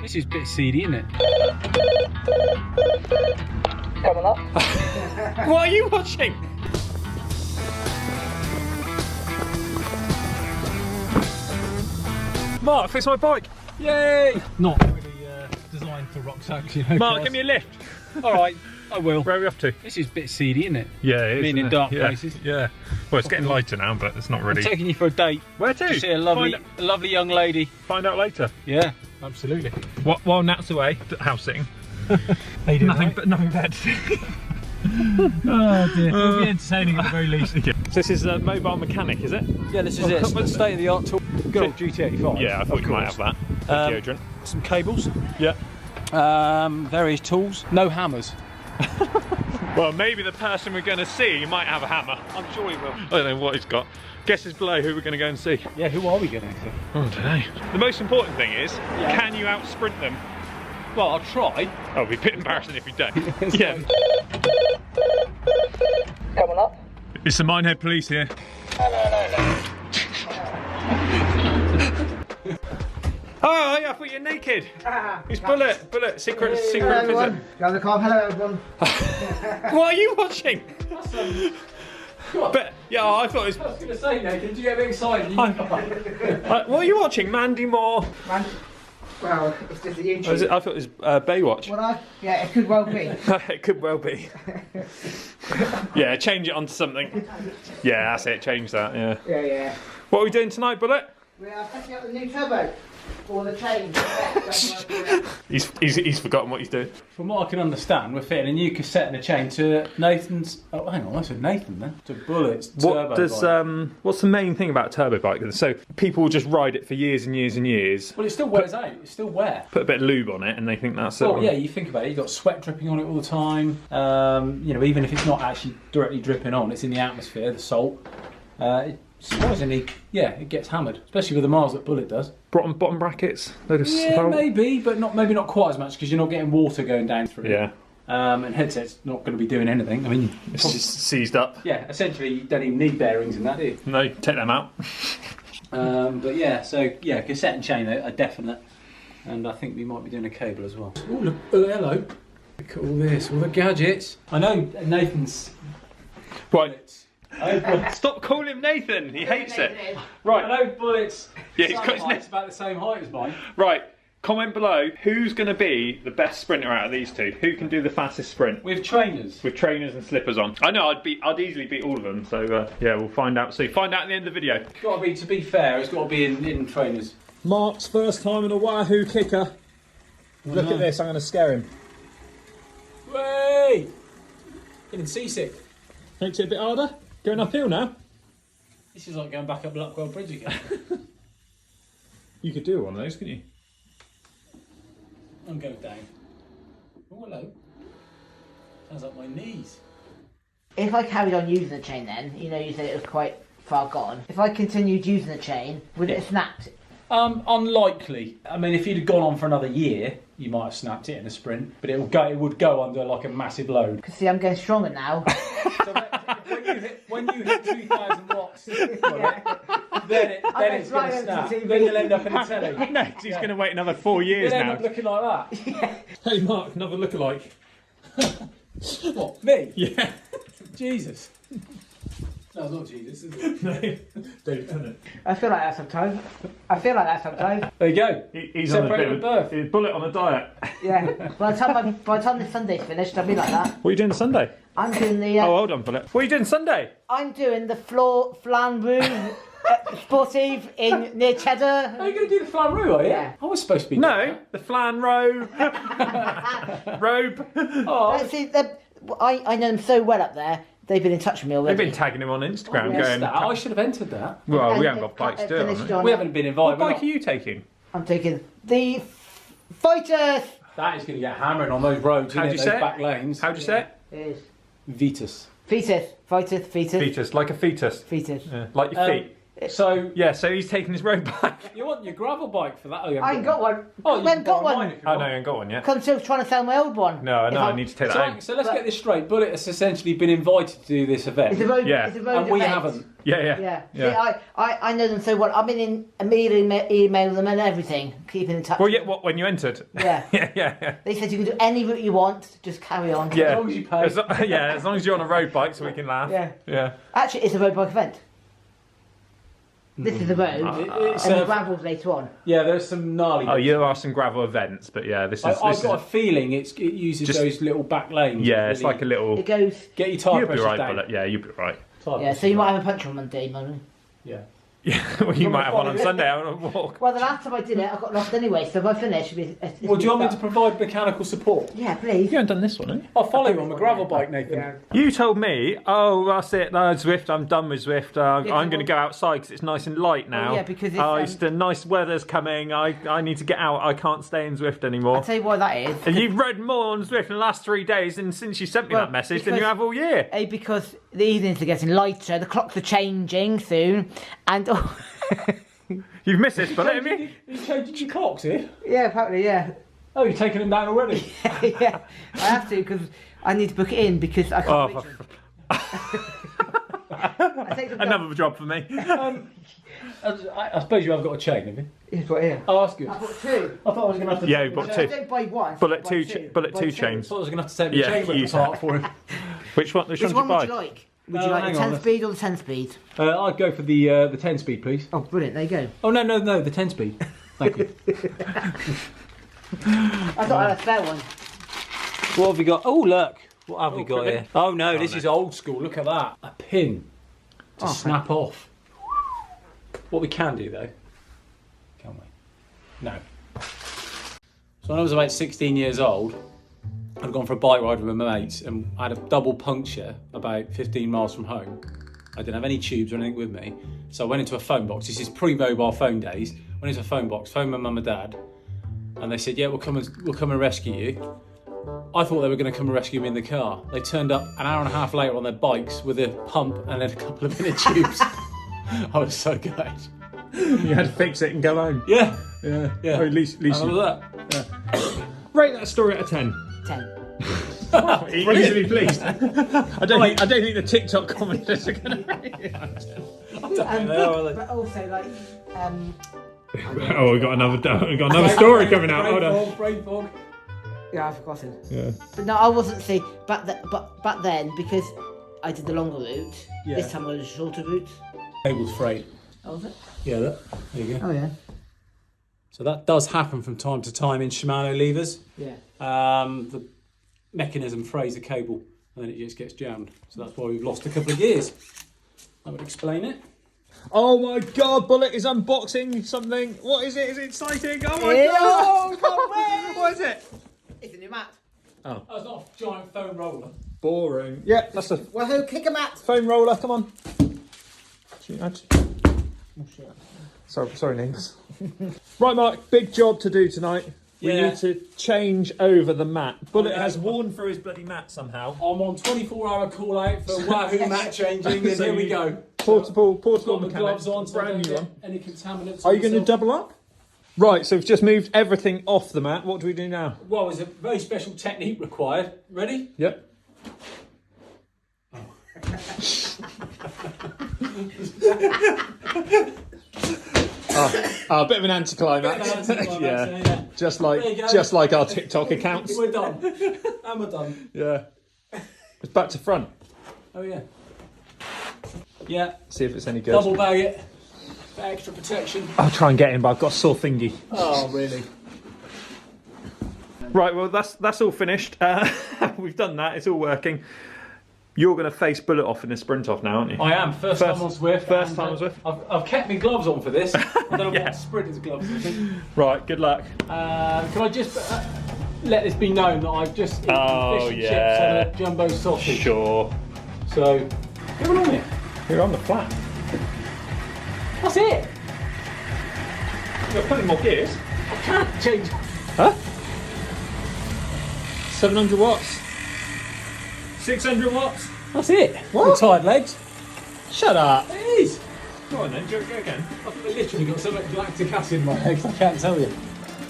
This is a bit seedy, isn't it? Coming up. What are you watching? Mark, fix my bike. Yay! Not really designed for rucksacks, you know. Mark, give me a lift. All right, I will. Where are we off to? This is a bit seedy, isn't it? Yeah, it is. Being in isn't it? dark Yeah, places. Yeah. Well, it's getting lighter now, but it's not really. I'm taking you for a date. Where to? To see a lovely young lady. Find out later. Yeah. Absolutely. While Nat's away, house sitting. How you doing, nothing, mate? but nothing better to do. Oh dear. It'll be entertaining at the very least. Yeah. So this is a mobile mechanic, is it? Yeah, this is it. State of the art tool. Good old GT85. Yeah, I thought you might have that. Deodorant. Some cables. Yeah. Various tools. No hammers. Well, maybe the person we're going to see might have a hammer. I'm sure he will. I don't know what he's got. Guess is below who we're going to go and see. Yeah, who are we going to see? Oh, I don't know. The most important thing is, can you out sprint them? Well, I'll try. Oh, it'd be a bit embarrassing if you don't. Yeah. Coming up. It's the Minehead police here. Oh, yeah, I thought you were naked. It's Bullet, secret visit. Hello, everyone. What are you watching? But, yeah, I thought it was... I was going to say, Nathan, did you get a bit excited? What are you watching? Mandy Moore? Well, it's just a YouTube. I thought it was Baywatch. Well, yeah, it could well be. It could well be. Yeah, change it onto something. Yeah, that's it, change that, yeah. Yeah. What are we doing tonight, Bullet? We are setting up the new turbo. Or the chain. He's forgotten what he's doing. From what I can understand, we're fitting a new cassette and a chain to Nathan's. Oh, hang on, I said Nathan then. To Bullet's turbo bike. What's the main thing about turbo bike? So people will just ride it for years and years and years. Well, it still wears out. It's still wear. Put a bit of lube on it, and they think that's it. Well, yeah, you think about it. You've got sweat dripping on it all the time. You know, even if it's not actually directly dripping on, it's in the atmosphere, the salt. Surprisingly, yeah, it gets hammered, especially with the miles that Bullet does. Bottom brackets. Yeah, maybe, but maybe not quite as much because you're not getting water going down through. Yeah. And headset's not going to be doing anything. I mean, It's just seized up. yeah, essentially you don't even need bearings in that, do you? No, take them out. But yeah, so yeah, cassette and chain are definite, and I think we might be doing a cable as well. Oh, look, hello! Look at all this, all the gadgets. I know Nathan's. Right. Stop calling him Nathan. He hates it. Right. I know Bullet's. Yeah, he's got his height's about the same height as mine. Right. Comment below who's going to be the best sprinter out of these two. Who can do the fastest sprint With trainers. with trainers and slippers on? I know I'd easily beat all of them. So yeah, we'll find out soon. Find out at the end of the video. It's got to be. To be fair, it's got to be in trainers. Mark's first time in a Wahoo kicker. Look at this, I'm going to scare him. Way! Getting seasick. Makes it a bit harder. Going uphill now. This is like going back up Luckwell Bridge again. You could do one of those, couldn't you? I'm going down. Oh, hello. Sounds like my knees. If I carried on using the chain then, you know, you said it was quite far gone. If I continued using the chain, would it have snapped? Unlikely. I mean, if you'd have gone on for another year, you might have snapped it in a sprint, but it would go under like a massive load. Because see, I'm getting stronger now. So when you hit 2,000 watts, then it's going to snap. Then you'll end up in the telly. No, 'cause he's going to wait another 4 years You'll end now. up looking like that. Hey Mark, another lookalike. What, me? Yeah. Jesus. No, it's not Jesus, is it? No. Don't done it. I feel like that sometimes. There you go. He's on a Separated bit at birth. of Bullet on a diet. Yeah. By the time this Sunday's finished, I'll be like that. What are you doing Sunday? I'm doing the. Oh, hold on, Bullet. What are you doing Sunday? I'm doing the flan room sportive in near Cheddar. Are you going to do the flan roux, are you? Yeah. I was supposed to be doing No, the flan robe. But see, I know them so well up there. They've been in touch with me already. They've been tagging him on Instagram, that. going. I should have entered that. Well, we And haven't got bikes to do it. finished haven't on We it. haven't been we? invited. What we're bike are you taking? I'm taking the Fighters. That is going to get hammered on those roads, How'd isn't you it? say Those it? back lanes. How'd you say it? Is Vetus. fetus. Fetus, like a fetus. Fetus. Yeah, like your feet. So Yeah, so he's taking his road bike. you want your gravel bike for that? Oh, you I ain't got one. Oh, I you haven't can got borrow mine one. if you Oh, want. no, you ain't got one yet. Because I'm still trying to sell my old one. No, If I need to take that home. So let's get this straight. Bullet has essentially been invited to do this event, It's a road. Yeah. It's a road and we event. haven't. Yeah. Yeah. See, I know them so well. I've been in immediately email them and everything, keeping in touch. Well, yeah, what, when you entered? Yeah. yeah. They said you can do any route you want, just carry on. Yeah. As long as you pay. As long as you're on a road bike so we can laugh. Yeah. Yeah. Actually, it's a road bike event. This is the road, It's, and the gravel's later on. yeah, there's some gnarly. Oh, there are some gravel events, but yeah, this is... I've got a feeling it uses Just- those little back lanes. Yeah, it's really like a little... It goes. Get your tyre You'll be pressures right, down. Bullet. Yeah, you'll be right. Tyre Yeah, so you might have a punch on Monday, maybe. Yeah. Yeah, well, you might have one on Sunday out on a walk. Well, the last time I did it, I got lost anyway. So if I finish, it'll be. Well, do you want me to provide mechanical support? Yeah, please. You haven't done this one, have you? I'll follow you on the gravel bike, Nathan. You told me, oh, that's it, no, Zwift, I'm done with Zwift. I'm going to go outside because it's nice and light now. yeah, because it's the nice weather's coming. I need to get out. I can't stay in Zwift anymore. I'll tell you why that is. And you've read more on Zwift in the last 3 days and since you sent me Well, that message than because- you have all year. Because the evenings are getting lighter, the clocks are changing soon, and You've missed this, but have you? You changing your clocks here? yeah, apparently, yeah, Oh, you're taking them down already? yeah, I have to because I need to book it in because I can't. Reach them. I take them Another job for me. I suppose you have got a chain, have you? It's right here. Oh, that's good. I bought two. I thought I was going to have to. Yeah, you've got So I two. don't buy one. Bullet buy two, two. bullet Buy two I chains. thought I was going to have to take the Yeah, chain you whip apart for him. Which one Which did one you would buy? you like? Would you like hang the on, 10 let's- speed or the 10 speed? I'd go for the 10-speed, please. Oh, brilliant! There you go. Oh, no, the 10-speed. Thank you. I thought I had a spare one. What have we got? Oh, look. What have we got cribbing. here? Oh, no, this is old school. Look at that. A pin to Oh, snap off. What we can do, though, can we? No. So when I was about 16 years old, I'd gone for a bike ride with my mates and I had a double puncture about 15 miles from home. I didn't have any tubes or anything with me. So I went into a phone box. This is pre-mobile phone days. Went into a phone box, phoned my mum and dad, and they said, yeah, we'll come and rescue you. I thought they were going to come and rescue me in the car. They turned up an hour and a half later on their bikes with a pump and then a couple of inner tubes. I was so good. You had to fix it and go home. Yeah. Yeah. Yeah. Or at least And that was that. rate that story out of 10. 10. Easily pleased. I don't think the TikTok commenters are going to rate it out of 10. But also, like, Oh, we got another story coming out. Hold on. Brain fog. yeah, I've forgotten. Yeah. But no, I wasn't see. But then, because I did the longer route, Yeah. this time I was a shorter route. Cable's frayed. Oh, was it? Yeah, look. There you go. Oh, yeah. So that does happen from time to time in Shimano levers. Yeah. The mechanism frays the cable and then it just gets jammed. So that's why we've lost a couple of gears. That would explain it. Oh my god, Bullet is unboxing something. What is it? Is it exciting? Oh my Yeah. god! What is it? It's a new mat. Oh, it's not a giant foam roller. Boring. Yeah, that's a Wahoo, kick a mat. foam roller. Come on. Sorry, neighbours. Right, Mark. Big job to do tonight. We Yeah. need to change over the mat. Bullet has worn through his bloody mat somehow. I'm on 24-hour call out for Wahoo mat changing and So here we you- go. Portable Got my mechanic. gloves on so I Brand don't new get one. any contaminants. Are you going to myself. double up? Right, so we've just moved everything off the mat. What do we do now? Well, there's a very special technique required. Ready? Yep. A bit of an anticlimax. Yeah, just There you go. like our TikTok accounts. We're done. And we're done. Yeah. It's back to front. Oh yeah. Yeah. See if it's any good. Double bag it. For extra protection. I'll try and get in, but I've got a sore thingy. Oh really? Right, well that's all finished. We've done that. It's all working. You're going to face Bullet off in a sprint off now, aren't you? I am. First time on Swift. First and, time on Swift. I've kept my gloves on for this. I don't Yeah. want sprinters gloves. I think. Right. Good luck. Can I just let this be known that I've just eaten Oh, fish and yeah. chips and a jumbo sausage. Sure. So, get one on here. You're on the flat. That's it. You've got plenty more gears. I can't change. Huh? 700 watts. 600 watts. That's it. What? With tired legs. Shut up. It is. Go on then, do it again. I've literally got so much lactic acid in my legs, I can't tell you.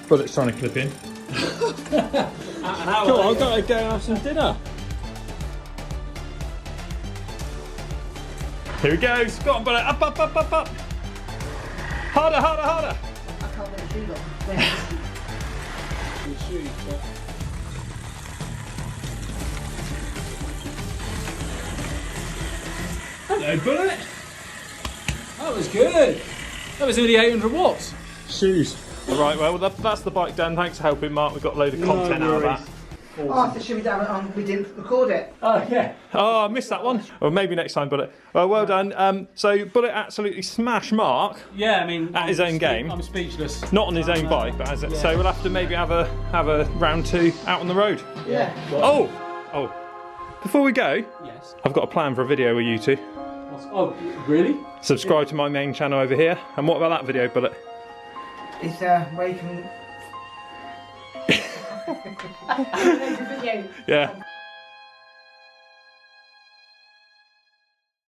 Bullet's trying to clip in. An hour Come on, I've later. got to go and have some dinner. Here he goes. Go on, Bullet. Up, up, up, up, up. Harder, harder, harder. I can't get the shoes off. Hello, Bullet. That was good. That was nearly 800 watts. Shoes. Right, well, that's the bike done. Thanks for helping, Mark. We've got a load of content out of that. Oh, so should we damn it on? We didn't record it. Oh, yeah. Oh, I missed that one. Or maybe next time, Bullet. Well done. So, Bullet absolutely smashed Mark. Yeah, I mean... At his own game. I'm speechless. Not on his own bike, but as it, so we'll have to maybe have a round 2 out on the road. Yeah. Oh. Before we go, Yes. I've got a plan for a video with you two. Oh, really? Subscribe to my main channel over here. And what about that video, Bullet? It's where you can. Video. Yeah.